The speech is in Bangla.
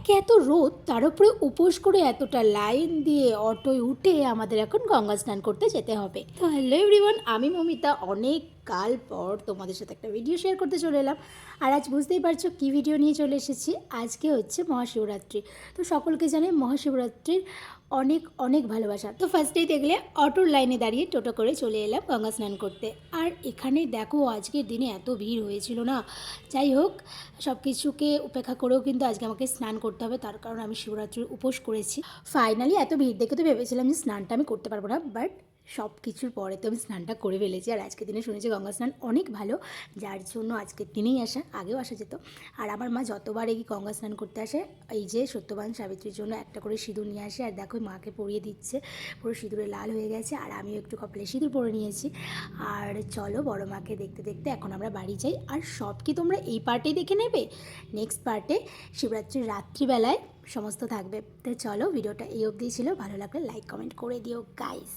একে এত রোদ, তার উপরে উপোস করে এতটা লাইন দিয়ে অটোয় উঠে আমাদের এখন গঙ্গা স্নান করতে যেতে হবে। তো হ্যালো এভরিওয়ান, আমি মমিতা অনেক কাল পর তোমাদের সাথে একটা ভিডিও শেয়ার করতে চলে এলাম। আর আজ বুঝতেই পারছো কী ভিডিও নিয়ে চলে এসেছি। আজকে হচ্ছে মহাশিবরাত্রি। তো সকলকে জানে মহাশিবরাত্রির অনেক অনেক ভালোবাসা। তো ফার্স্টেই দেখলে অটোর লাইনে দাঁড়িয়ে টোটো করে চলে এলাম গঙ্গা স্নান করতে। আর এখানে দেখো আজকের দিনে এত ভিড় হয়েছিল না। যাই হোক, সব কিছুকে উপেক্ষা করেও কিন্তু আজকে আমাকে স্নান করতে হবে, তার কারণ আমি শিবরাত্রির উপোস করেছি। ফাইনালি এত ভিড় দেখে তো ভেবেছিলাম যে স্নানটা আমি করতে পারবো না, বাট সব কিছুর পরে তো আমি স্নানটা করে ফেলেছি। আর আজকের দিনে শুনেছি গঙ্গা স্নান অনেক ভালো, যার জন্য আজকের দিনেই আসা, আগেও আসা যেত। আর আমার মা যতবার এই গঙ্গা স্নান করতে আসে, এই যে সত্যবান সাবিত্রীর জন্য একটা করে সিঁদুর নিয়ে আসে। আর দেখো মাকে পরিয়ে দিচ্ছে, পুরো সিঁদুরে লাল হয়ে গেছে। আর আমিও একটু কপালে সিঁদুর পরে নিয়েছি। আর চলো বড় মাকে দেখতে দেখতে এখন আমরা বাড়ি যাই। আর সব কি তোমরা এই পার্টেই দেখে নেবে? নেক্সট পার্টে শিবরাত্রির রাত্রিবেলায় সমস্ত থাকবে। তো চলো, ভিডিওটা এই অবধি ছিল। ভালো লাগলে লাইক কমেন্ট করে দিও গাইস।